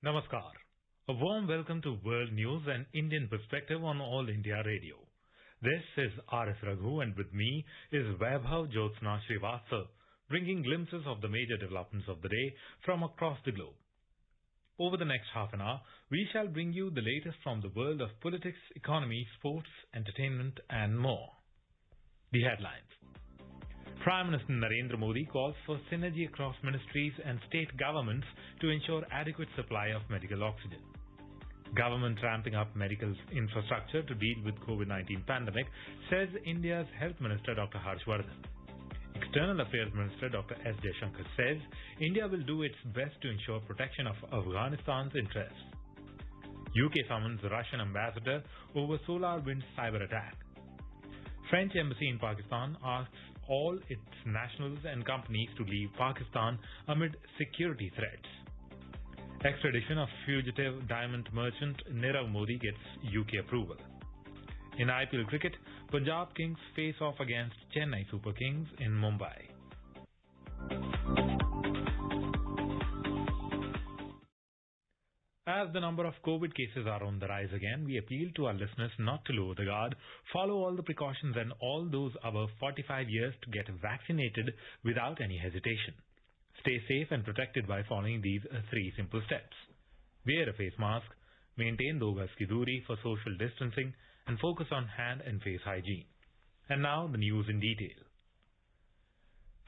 Namaskar. A warm welcome to World News and Indian Perspective on All India Radio. This is R.S. Raghu and with me is Vaibhav Jyotsna Srivastava, bringing glimpses of the major developments of the day from across the globe. Over the next half an hour, we shall bring you the latest from the world of politics, economy, sports, entertainment and more. The headlines. Prime Minister Narendra Modi calls for synergy across ministries and state governments to ensure adequate supply of medical oxygen. Government ramping up medical infrastructure to deal with COVID-19 pandemic, says India's Health Minister Dr. Harshvardhan. External Affairs Minister Dr. S. Jaishankar says India will do its best to ensure protection of Afghanistan's interests. UK summons Russian ambassador over SolarWinds cyber attack. French embassy in Pakistan asks all its nationals and companies to leave Pakistan amid security threats. Extradition of fugitive diamond merchant Narendra Modi gets UK approval. In IPL cricket, Punjab Kings face off against Chennai Super Kings in Mumbai. As the number of COVID cases are on the rise again, we appeal to our listeners not to lower the guard, follow all the precautions and all those above 45 years to get vaccinated without any hesitation. Stay safe and protected by following these 3 simple steps. Wear a face mask, maintain 2 gaz ki doori for social distancing, and focus on hand and face hygiene. And now the news in detail.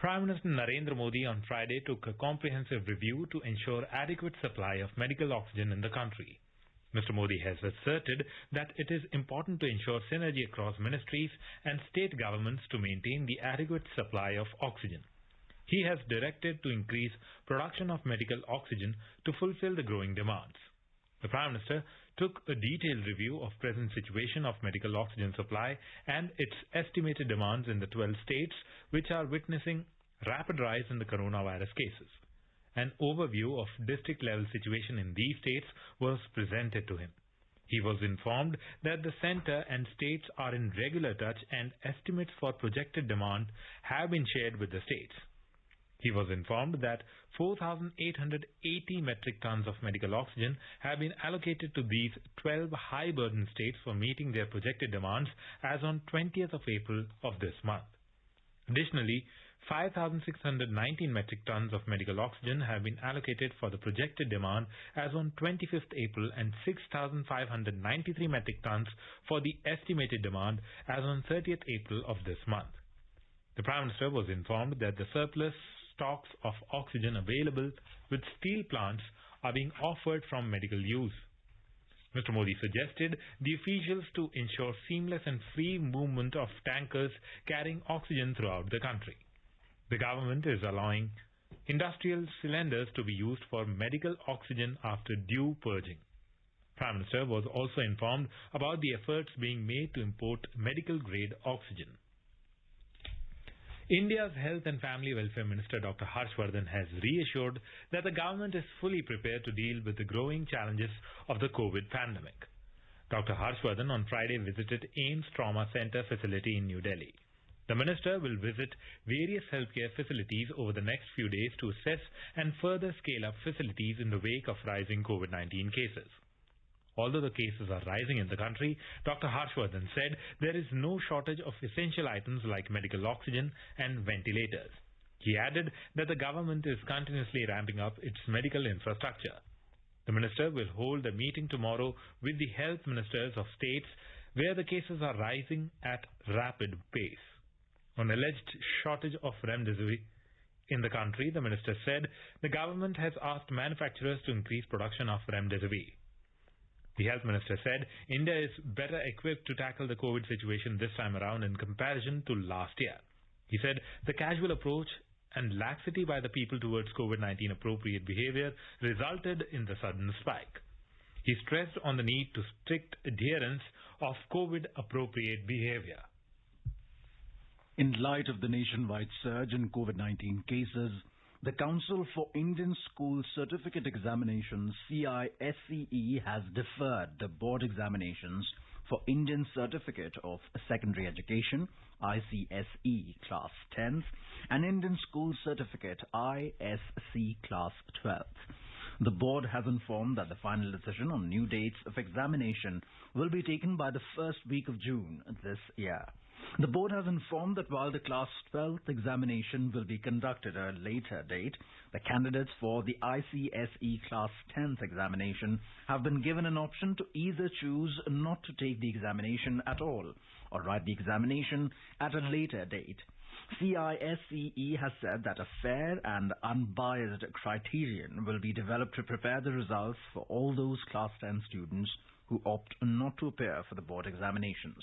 Prime Minister Narendra Modi on Friday took a comprehensive review to ensure adequate supply of medical oxygen in the country. Mr. Modi has asserted that it is important to ensure synergy across ministries and state governments to maintain the adequate supply of oxygen. He has directed to increase production of medical oxygen to fulfill the growing demands. The Prime Minister took a detailed review of present situation of medical oxygen supply and its estimated demands in the 12 states which are witnessing rapid rise in the coronavirus cases. An overview of district-level situation in these states was presented to him. He was informed that the centre and states are in regular touch and estimates for projected demand have been shared with the states. He was informed that 4,880 metric tons of medical oxygen have been allocated to these 12 high-burden states for meeting their projected demands as on 20th of April of this month. Additionally, 5,619 metric tons of medical oxygen have been allocated for the projected demand as on 25th April and 6,593 metric tons for the estimated demand as on 30th April of this month. The Prime Minister was informed that the surplus stocks of oxygen available with steel plants are being offered from medical use. Mr. Modi suggested the officials to ensure seamless and free movement of tankers carrying oxygen throughout the country. The government is allowing industrial cylinders to be used for medical oxygen after due purging. Prime Minister was also informed about the efforts being made to import medical-grade oxygen. India's Health and Family Welfare Minister Dr. Harshvardhan has reassured that the government is fully prepared to deal with the growing challenges of the COVID pandemic. Dr. Harshvardhan on Friday visited AIIMS Trauma Center facility in New Delhi. The minister will visit various healthcare facilities over the next few days to assess and further scale up facilities in the wake of rising COVID-19 cases. Although the cases are rising in the country, Dr. Harshvardhan said there is no shortage of essential items like medical oxygen and ventilators. He added that the government is continuously ramping up its medical infrastructure. The minister will hold a meeting tomorrow with the health ministers of states where the cases are rising at rapid pace. On alleged shortage of remdesivir in the country, the minister said the government has asked manufacturers to increase production of remdesivir. The health minister said India is better equipped to tackle the COVID situation this time around in comparison to last year. He said the casual approach and laxity by the people towards COVID-19 appropriate behavior resulted in the sudden spike. He stressed on the need to strict adherence of COVID appropriate behavior. In light of the nationwide surge in COVID-19 cases, the Council for Indian School Certificate Examinations CISCE has deferred the board examinations for Indian Certificate of Secondary Education ICSE Class 10th and Indian School Certificate ISC Class 12th. The board has informed that the final decision on new dates of examination will be taken by the first week of June this year. The board has informed that while the Class 12th examination will be conducted at a later date, the candidates for the ICSE Class 10th examination have been given an option to either choose not to take the examination at all or write the examination at a later date. CISCE has said that a fair and unbiased criterion will be developed to prepare the results for all those Class 10 students who opt not to appear for the board examinations.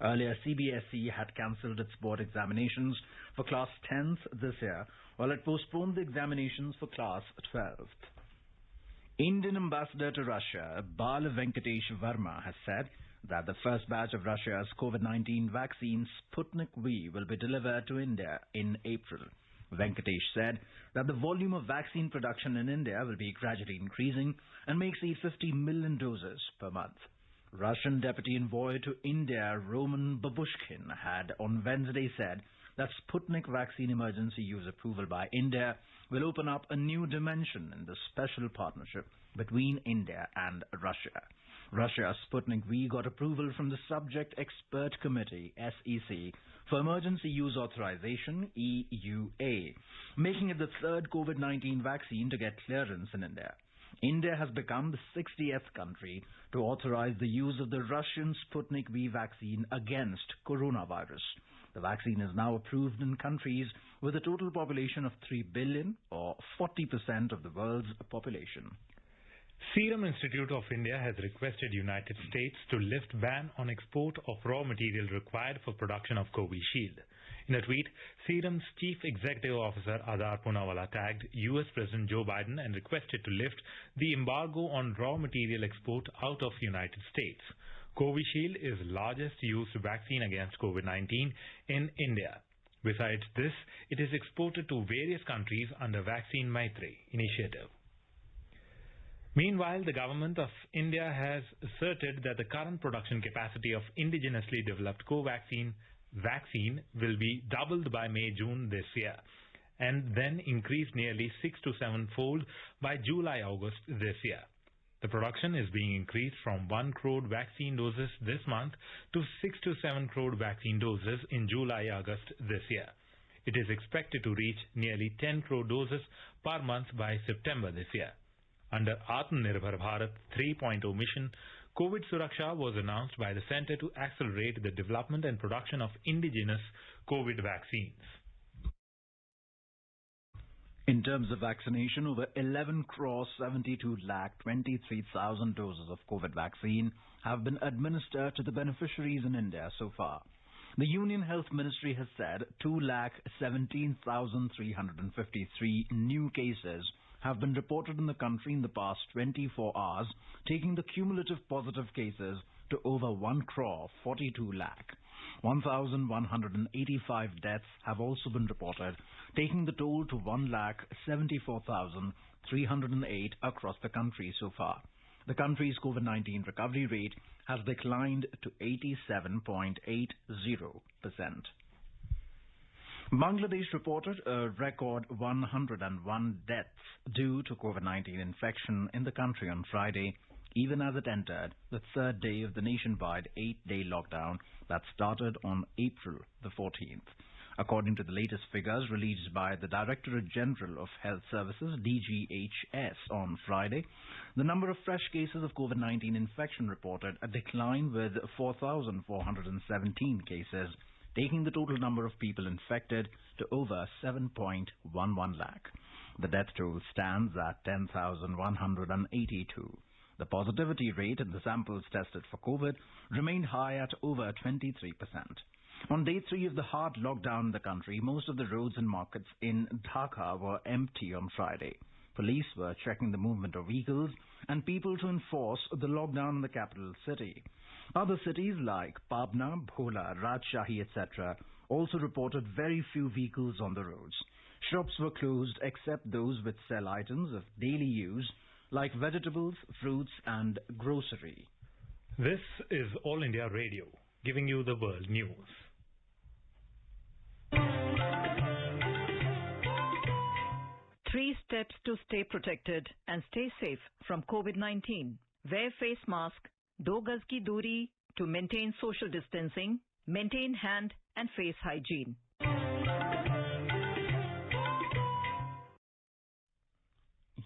Earlier, CBSE had cancelled its board examinations for Class 10th this year, while it postponed the examinations for Class 12th. Indian ambassador to Russia, Bala Venkatesh Verma, has said that the first batch of Russia's COVID-19 vaccine Sputnik V will be delivered to India in April. Venkatesh said that the volume of vaccine production in India will be gradually increasing and may exceed 50 million doses per month. Russian Deputy Envoy to India Roman Babushkin had on Wednesday said that Sputnik vaccine emergency use approval by India will open up a new dimension in the special partnership between India and Russia. Russia's Sputnik V got approval from the Subject Expert Committee, SEC, for Emergency Use Authorization, EUA, making it the third COVID-19 vaccine to get clearance in India. India has become the 60th country to authorize the use of the Russian Sputnik V vaccine against coronavirus. The vaccine is now approved in countries with a total population of 3 billion, or 40% of the world's population. Serum Institute of India has requested United States to lift ban on export of raw material required for production of Covishield. In a tweet, Serum's Chief Executive Officer Adar Poonawalla tagged US President Joe Biden and requested to lift the embargo on raw material export out of United States. Covishield is the largest used vaccine against COVID-19 in India. Besides this, it is exported to various countries under Vaccine Maitri initiative. Meanwhile, the government of India has asserted that the current production capacity of indigenously developed Covaxin vaccine will be doubled by May-June this year and then increase nearly 6 to 7-fold by July-August this year. The production is being increased from 1 crore vaccine doses this month to 6 to 7 crore vaccine doses in July-August this year. It is expected to reach nearly 10 crore doses per month by September this year. Under Atmanirbhar Bharat 3.0 mission, COVID Suraksha was announced by the Centre to accelerate the development and production of indigenous COVID vaccines. In terms of vaccination, over 11 crore 72 lakh 23,000 doses of COVID vaccine have been administered to the beneficiaries in India so far. The Union Health Ministry has said 2 lakh 17,353 new cases have been reported in the country in the past 24 hours, taking the cumulative positive cases to over 1 crore 42 lakh. 1,185 deaths have also been reported, taking the total to 1 lakh 74,308 across the country so far. The country's COVID-19 recovery rate has declined to 87.80%. Bangladesh reported a record 101 deaths due to COVID-19 infection in the country on Friday, even as it entered the third day of the nationwide 8-day lockdown that started on April the 14th. According to the latest figures released by the Directorate General of Health Services, DGHS, on Friday, the number of fresh cases of COVID-19 infection reported a decline with 4,417 cases, taking the total number of people infected to over 7.11 lakh. The death toll stands at 10,182. The positivity rate in the samples tested for COVID remained high at over 23%. On day 3 of the hard lockdown in the country, most of the roads and markets in Dhaka were empty on Friday. Police were checking the movement of vehicles and people to enforce the lockdown in the capital city. Other cities like Pabna, Bhola, Rajshahi, etc. also reported very few vehicles on the roads. Shops were closed except those which sell items of daily use like vegetables, fruits and grocery. This is All India Radio, giving you the world news. 3 steps to stay protected and stay safe from COVID-19. Wear face mask, 2 gaz ki duri to maintain social distancing, maintain hand and face hygiene.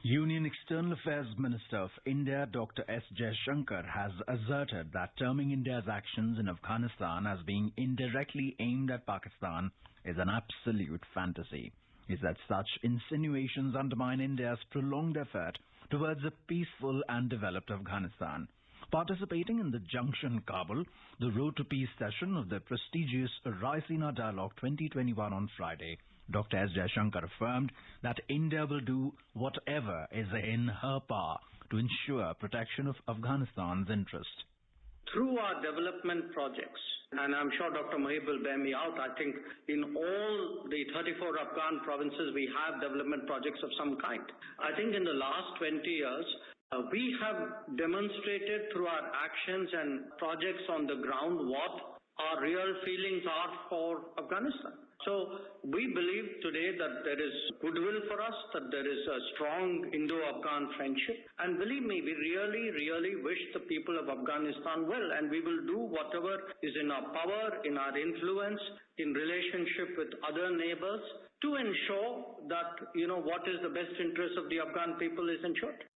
Union External Affairs Minister of India Dr. S. Jaishankar has asserted that terming India's actions in Afghanistan as being indirectly aimed at Pakistan is an absolute fantasy. He said such insinuations undermine India's prolonged effort towards a peaceful and developed Afghanistan. Participating in the Junction Kabul, the Road to Peace session of the prestigious Raisina Dialogue 2021 on Friday, Dr. S. Jaishankar affirmed that India will do whatever is in her power to ensure protection of Afghanistan's interest. Through our development projects, and I'm sure Dr. Mahib will bear me out, I think in all the 34 Afghan provinces we have development projects of some kind. I think in the last 20 years, we have demonstrated through our actions and projects on the ground what our real feelings are for Afghanistan. So we believe today that there is goodwill for us, that there is a strong Indo-Afghan friendship. And believe me, we really wish the people of Afghanistan well, and we will do whatever is in our power, in our influence, in relationship with other neighbors to ensure that, what is the best interest of the Afghan people is ensured.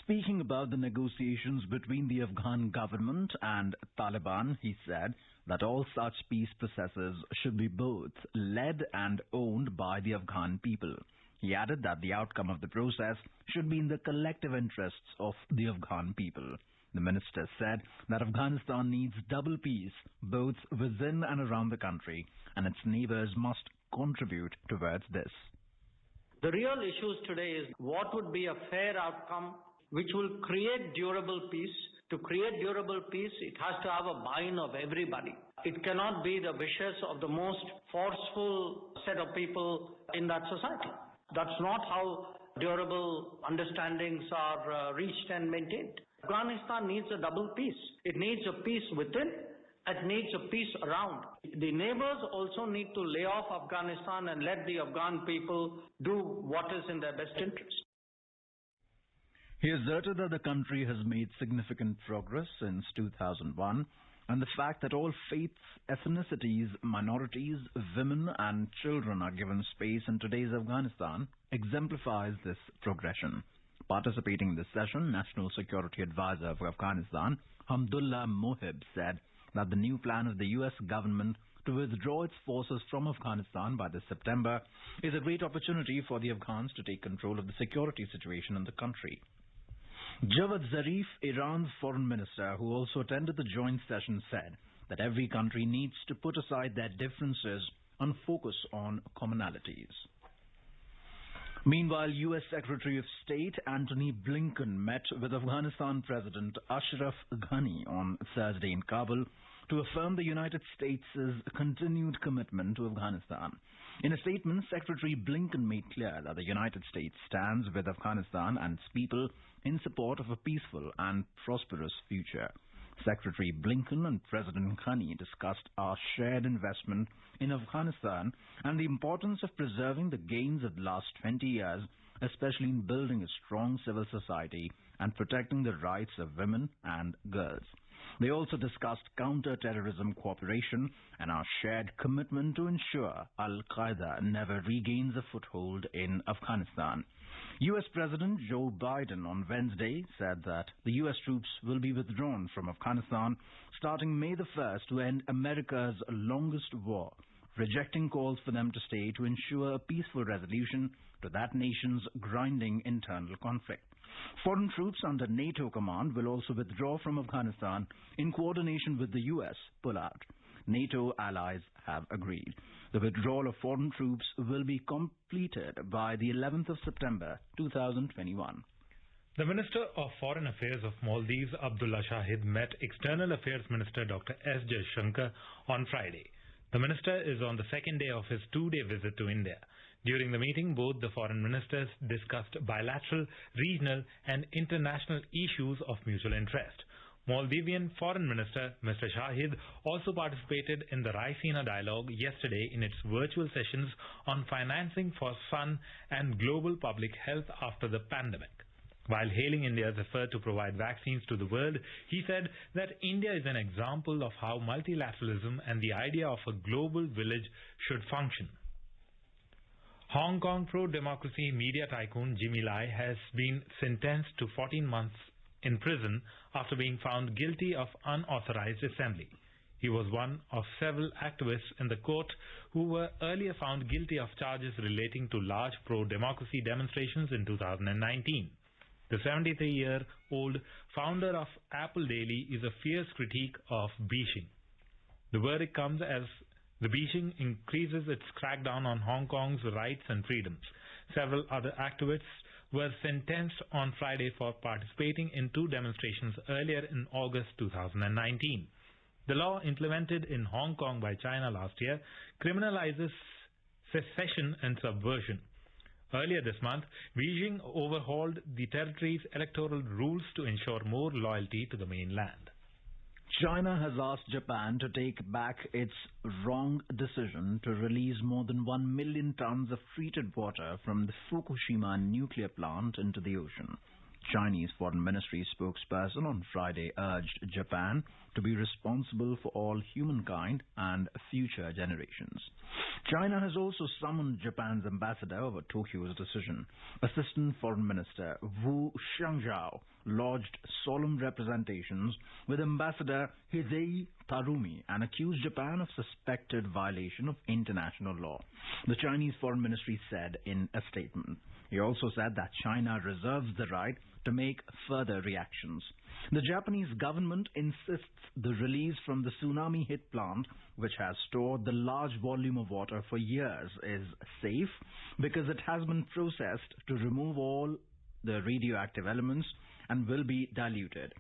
Speaking about the negotiations between the Afghan government and Taliban, he said that all such peace processes should be both led and owned by the Afghan people. He added that the outcome of the process should be in the collective interests of the Afghan people. The minister said that Afghanistan needs double peace, both within and around the country, and its neighbors must contribute towards this. The real issues today is what would be a fair outcome which will create durable peace. To create durable peace, it has to have a buy-in of everybody. It cannot be the wishes of the most forceful set of people in that society. That's not how durable understandings are reached and maintained. Afghanistan needs a double peace. It needs a peace within, it needs a peace around. The neighbors also need to lay off Afghanistan and let the Afghan people do what is in their best interest. He asserted that the country has made significant progress since 2001, and the fact that all faiths, ethnicities, minorities, women and children are given space in today's Afghanistan exemplifies this progression. Participating in this session, National Security Advisor for Afghanistan, Hamdullah Mohib, said that the new plan of the U.S. government to withdraw its forces from Afghanistan by this September is a great opportunity for the Afghans to take control of the security situation in the country. Javad Zarif, Iran's foreign minister, who also attended the joint session, said that every country needs to put aside their differences and focus on commonalities. Meanwhile, U.S. Secretary of State Antony Blinken met with Afghanistan President Ashraf Ghani on Thursday in Kabul to affirm the United States' continued commitment to Afghanistan. In a statement, Secretary Blinken made clear that the United States stands with Afghanistan and its people in support of a peaceful and prosperous future. Secretary Blinken and President Ghani discussed our shared investment in Afghanistan and the importance of preserving the gains of the last 20 years, especially in building a strong civil society and protecting the rights of women and girls. They also discussed counter-terrorism cooperation and our shared commitment to ensure Al-Qaeda never regains a foothold in Afghanistan. U.S. President Joe Biden on Wednesday said that the U.S. troops will be withdrawn from Afghanistan starting May the 1st to end America's longest war, rejecting calls for them to stay to ensure a peaceful resolution to that nation's grinding internal conflict. Foreign troops under NATO command will also withdraw from Afghanistan in coordination with the U.S. pullout. NATO allies have agreed. The withdrawal of foreign troops will be completed by the 11th of September 2021. The Minister of Foreign Affairs of Maldives, Abdullah Shahid, met External Affairs Minister Dr. S. Jaishankar on Friday. The minister is on the second day of his two-day visit to India. During the meeting, both the foreign ministers discussed bilateral, regional and international issues of mutual interest. Maldivian Foreign Minister Mr. Shahid also participated in the Raisina dialogue yesterday in its virtual sessions on financing for sun and global public health after the pandemic. While hailing India's effort to provide vaccines to the world, he said that India is an example of how multilateralism and the idea of a global village should function. Hong Kong pro-democracy media tycoon Jimmy Lai has been sentenced to 14 months in prison after being found guilty of unauthorized assembly. He was one of several activists in the court who were earlier found guilty of charges relating to large pro-democracy demonstrations in 2019. The 73-year-old founder of Apple Daily is a fierce critique of Beijing. The verdict comes as the Beijing increases its crackdown on Hong Kong's rights and freedoms. Several other activists were sentenced on Friday for participating in two demonstrations earlier in August 2019. The law implemented in Hong Kong by China last year criminalizes secession and subversion. Earlier this month, Beijing overhauled the territory's electoral rules to ensure more loyalty to the mainland. China has asked Japan to take back its wrong decision to release more than 1 million tons of treated water from the Fukushima nuclear plant into the ocean. Chinese Foreign Ministry spokesperson on Friday urged Japan to be responsible for all humankind and future generations. China has also summoned Japan's ambassador over Tokyo's decision. Assistant Foreign Minister Wu Xiangzhao lodged solemn representations with Ambassador Hidei Tarumi and accused Japan of suspected violation of international law. The Chinese Foreign Ministry said in a statement. He also said that China reserves the right to make further reactions. The Japanese government insists the release from the tsunami-hit plant, which has stored the large volume of water for years, is safe because it has been processed to remove all the radioactive elements and will be diluted.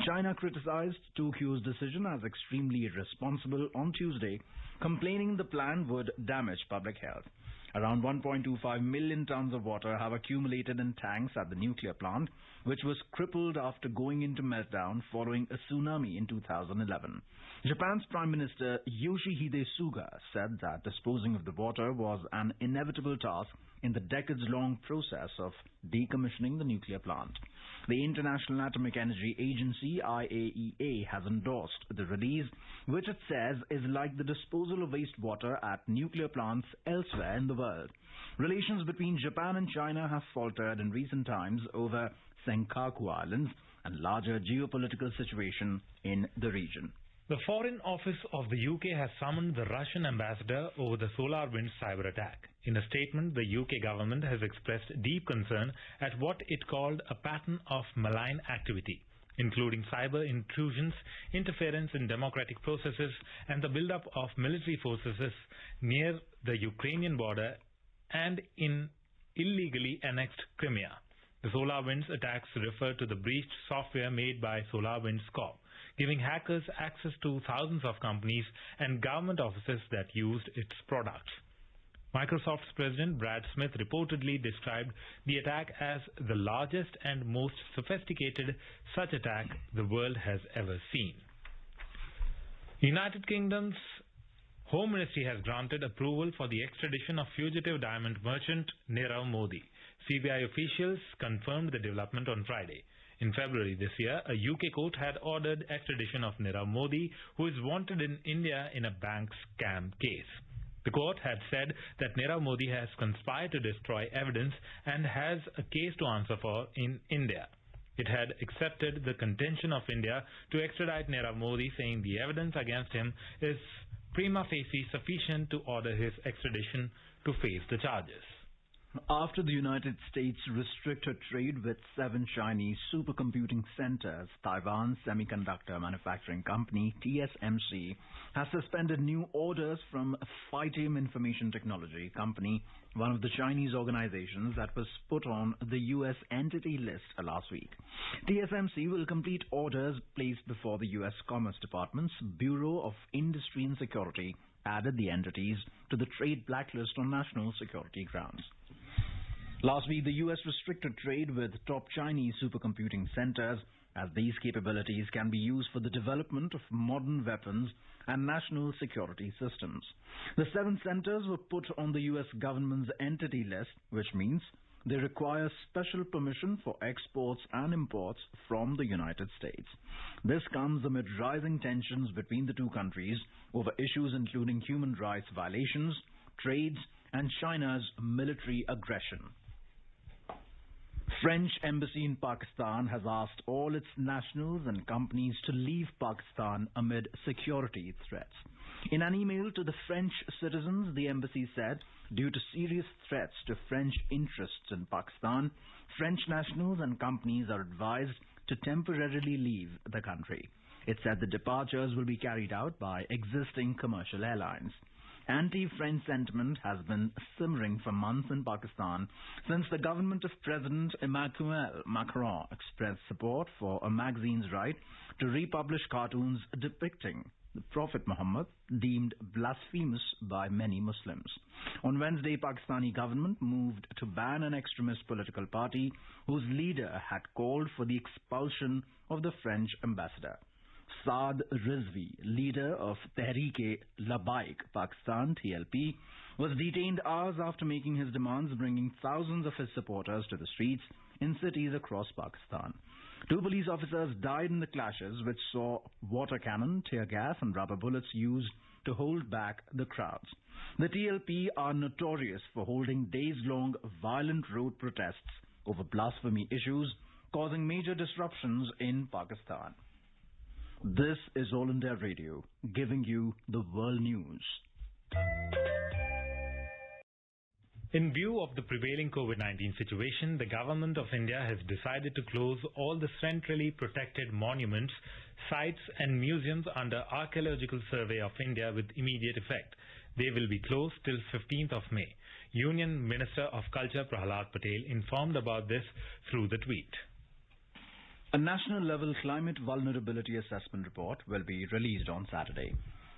China criticized Tokyo's decision as extremely irresponsible on Tuesday, complaining the plan would damage public health. Around 1.25 million tons of water have accumulated in tanks at the nuclear plant, which was crippled after going into meltdown following a tsunami in 2011. Japan's Prime Minister Yoshihide Suga said that disposing of the water was an inevitable task in the decades-long process of decommissioning the nuclear plant. The International Atomic Energy Agency, IAEA, has endorsed the release, which it says is like the disposal of wastewater at nuclear plants elsewhere in the world. Relations between Japan and China have faltered in recent times over Senkaku Islands and larger geopolitical situation in the region. The Foreign Office of the UK has summoned the Russian ambassador over the SolarWinds cyber attack. In a statement, the UK government has expressed deep concern at what it called a pattern of malign activity, including cyber intrusions, interference in democratic processes, and the buildup of military forces near the Ukrainian border and in illegally annexed Crimea. The SolarWinds attacks refer to the breached software made by SolarWinds Corp, giving hackers access to thousands of companies and government offices that used its products. Microsoft's president Brad Smith reportedly described the attack as the largest and most sophisticated such attack the world has ever seen. United Kingdom's Home Ministry has granted approval for the extradition of fugitive diamond merchant Narendra Modi. CBI officials confirmed the development on Friday. In February this year, a UK court had ordered extradition of Narendra Modi, who is wanted in India in a bank scam case. The court had said that Narendra Modi has conspired to destroy evidence and has a case to answer for in India. It had accepted the contention of India to extradite Narendra Modi, saying the evidence against him is prima facie sufficient to order his extradition to face the charges. After the United States restricted trade with 7 Chinese supercomputing centers, Taiwan's semiconductor manufacturing company TSMC has suspended new orders from Phytium Information Technology Company, one of the Chinese organizations that was put on the U.S. entity list last week. TSMC will complete orders placed before the U.S. Commerce Department's Bureau of Industry and Security added the entities to the trade blacklist on national security grounds. Last week, the U.S. restricted trade with top Chinese supercomputing centers as these capabilities can be used for the development of modern weapons and national security systems. The 7 centers were put on the U.S. government's entity list, which means they require special permission for exports and imports from the United States. This comes amid rising tensions between the two countries over issues including human rights violations, trades, and China's military aggression. French embassy in Pakistan has asked all its nationals and companies to leave Pakistan amid security threats. In an email to the French citizens, the embassy said, due to serious threats to French interests in Pakistan, French nationals and companies are advised to temporarily leave the country. It said the departures will be carried out by existing commercial airlines. Anti-French sentiment has been simmering for months in Pakistan since the government of President Emmanuel Macron expressed support for a magazine's right to republish cartoons depicting the Prophet Muhammad, deemed blasphemous by many Muslims. On Wednesday, Pakistani government moved to ban an extremist political party whose leader had called for the expulsion of the French ambassador. Saad Rizvi, leader of Tehreek-e-Labbaik Pakistan (TLP), was detained hours after making his demands, bringing thousands of his supporters to the streets in cities across Pakistan. 2 police officers died in the clashes, which saw water cannon, tear gas, and rubber bullets used to hold back the crowds. The TLP are notorious for holding days-long violent road protests over blasphemy issues, causing major disruptions in Pakistan. This is All India Radio, giving you the world news. In view of the prevailing COVID-19 situation, the Government of India has decided to close all the centrally protected monuments, sites and museums under Archaeological Survey of India with immediate effect. They will be closed till 15th of May. Union Minister of Culture Prahalad Patel informed about this through the tweet. A national-level climate vulnerability assessment report will be released on Saturday.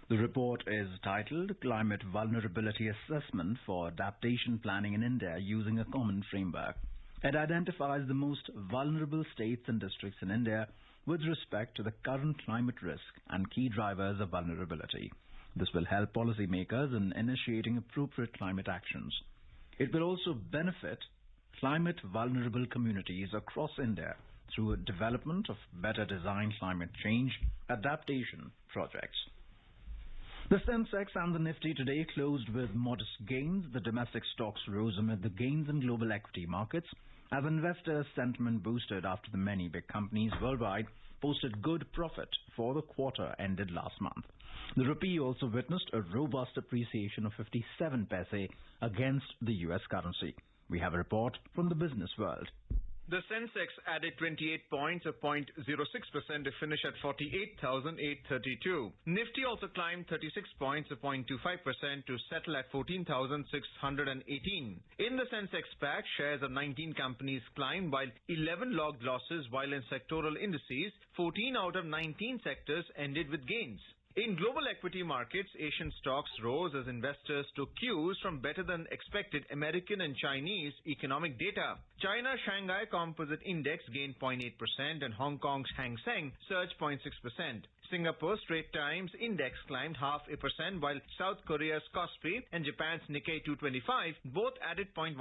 The report is titled Climate Vulnerability Assessment for Adaptation Planning in India Using a Common Framework. It identifies the most vulnerable states and districts in India with respect to the current climate risk and key drivers of vulnerability. This will help policymakers in initiating appropriate climate actions. It will also benefit climate-vulnerable communities across India through development of better designed climate change adaptation projects. The Sensex and the Nifty today closed with modest gains. The domestic stocks rose amid the gains in global equity markets as investors' sentiment boosted after the many big companies worldwide posted good profit for the quarter ended last month. The rupee also witnessed a robust appreciation of 57 paise against the US currency. We have a report from the business world. The Sensex added 28 points, a 0.06% to finish at 48,832. Nifty also climbed 36 points, a 0.25% to settle at 14,618. In the Sensex pack, shares of 19 companies climbed while 11 logged losses, while in sectoral indices, 14 out of 19 sectors ended with gains. In global equity markets, Asian stocks rose as investors took cues from better than expected American and Chinese economic data. China's Shanghai Composite Index gained 0.8% and Hong Kong's Hang Seng surged 0.6%. Singapore's Straits Times Index climbed 0.5%, while South Korea's Kospi and Japan's Nikkei 225 both added 0.1%.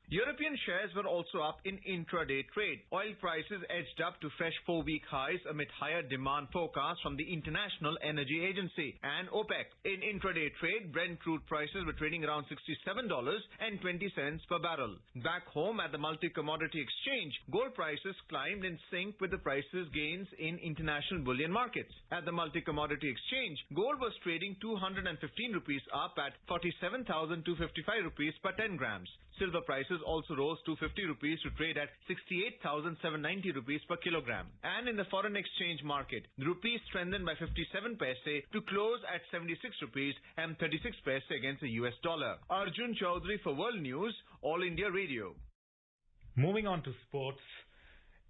European shares were also up in intraday trade. Oil prices edged up to fresh 4-week highs amid higher demand forecasts from the International Energy Agency and OPEC. In intraday trade, Brent crude prices were trading around $67.20 per barrel. Back home at the Multi-Commodity Exchange, gold prices climbed in sync with the prices gains in international bullion markets. At the Multi-Commodity Exchange, gold was trading 215 rupees up at 47,255 rupees per 10 grams. Silver prices also rose 250 rupees to trade at 68,790 rupees per kilogram. And in the foreign exchange market, the rupee strengthened by 57 paise to close at 76 rupees and 36 paise against the US dollar. Arjun Chaudhary for World News, All India Radio. Moving on to sports.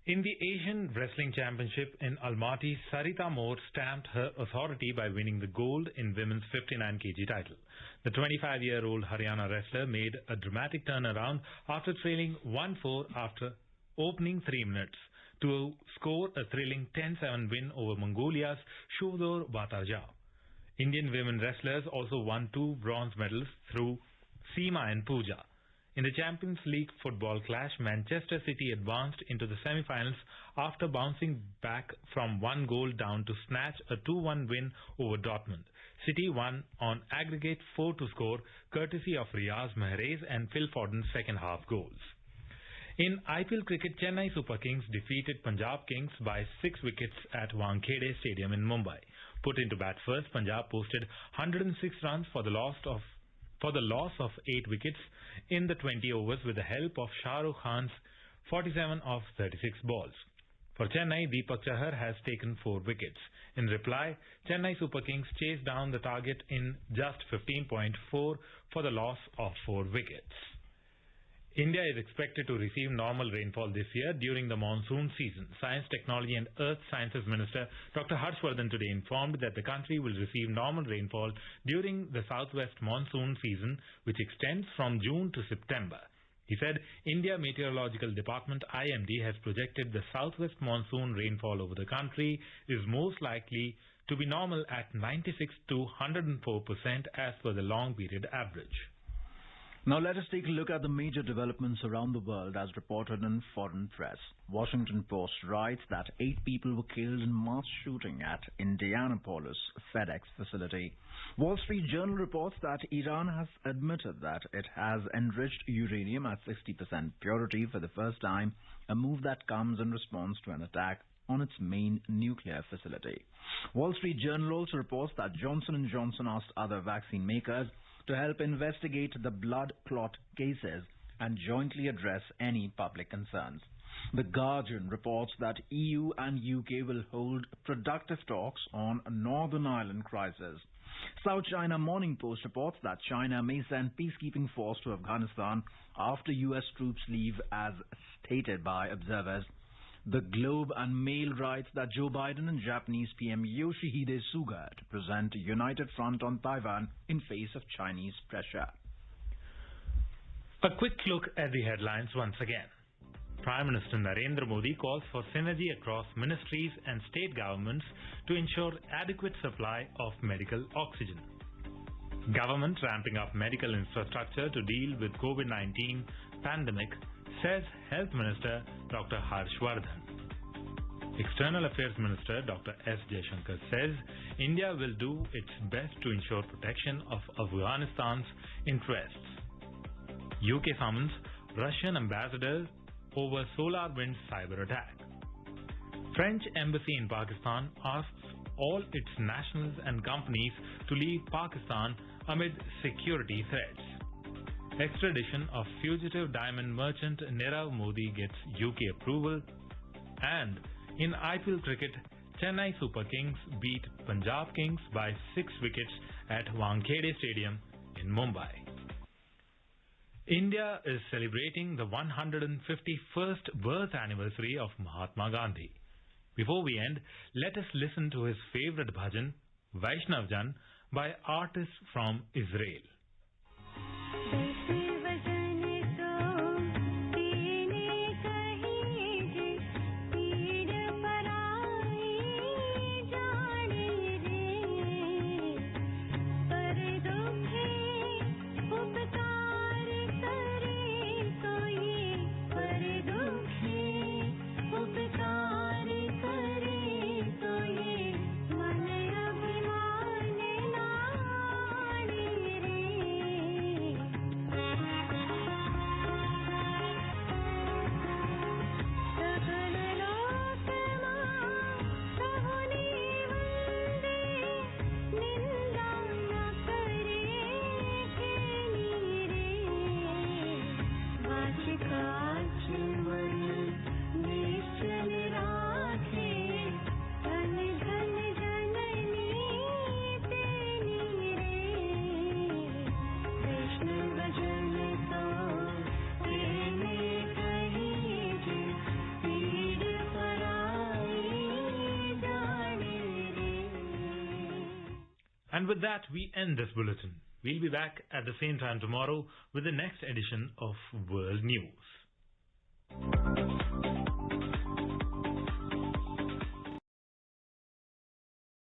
In the Asian Wrestling Championship in Almaty, Sarita Moore stamped her authority by winning the gold in women's 59 kg title. The 25-year-old Haryana wrestler made a dramatic turnaround after trailing 1-4 after opening 3 minutes to score a thrilling 10-7 win over Mongolia's Shovdor Batarja. Indian women wrestlers also won 2 bronze medals through Seema and Pooja. In the Champions League football clash, Manchester City advanced into the semi-finals after bouncing back from 1 goal down to snatch a 2-1 win over Dortmund. City won on aggregate 4 to score, courtesy of Riaz Mahrez and Phil Foden's second-half goals. In IPL cricket, Chennai Super Kings defeated Punjab Kings by 6 wickets at Wankhede Stadium in Mumbai. Put into bat first, Punjab posted 106 runs for the loss of 8 wickets in the 20 overs with the help of Shah Rukh Khan's 47 of 36 balls. For Chennai, Deepak Chahar has taken 4 wickets. In reply, Chennai Super Kings chased down the target in just 15.4 for the loss of 4 wickets. India is expected to receive normal rainfall this year during the monsoon season. Science, Technology and Earth Sciences Minister Dr. Harshvardhan today informed that the country will receive normal rainfall during the southwest monsoon season, which extends from June to September. He said India Meteorological Department IMD has projected the southwest monsoon rainfall over the country is most likely to be normal at 96 to 104% as per the long period average. Now let us take a look at the major developments around the world as reported in foreign press. Washington Post writes that 8 people were killed in mass shooting at Indianapolis FedEx facility. Wall Street Journal reports that Iran has admitted that it has enriched uranium at 60% purity for the first time, a move that comes in response to an attack on its main nuclear facility. Wall Street Journal also reports that Johnson & Johnson asked other vaccine makers to help investigate the blood clot cases and jointly address any public concerns. The Guardian reports that EU and UK will hold productive talks on Northern Ireland crisis. South China Morning Post reports that China may send peacekeeping force to Afghanistan after US troops leave, as stated by observers. The Globe and Mail writes that Joe Biden and Japanese PM Yoshihide Suga to present a united front on Taiwan in face of Chinese pressure. A quick look at the headlines once again. Prime Minister Narendra Modi calls for synergy across ministries and state governments to ensure adequate supply of medical oxygen. Government ramping up medical infrastructure to deal with COVID-19 pandemic, says Health Minister Dr. Harshvardhan. External Affairs Minister Dr. S. Jaishankar says India will do its best to ensure protection of Afghanistan's interests. UK summons Russian ambassador over SolarWinds cyber attack. French embassy in Pakistan asks all its nationals and companies to leave Pakistan amid security threats. Extradition of fugitive diamond merchant Nirav Modi gets UK approval. And in IPL cricket, Chennai Super Kings beat Punjab Kings by 6 wickets at Wankhede Stadium in Mumbai. India is celebrating the 151st birth anniversary of Mahatma Gandhi. Before we end, let us listen to his favorite bhajan, Vaishnav Jan, by artists from Israel. And with that, we end this bulletin. We'll be back at the same time tomorrow with the next edition of World News.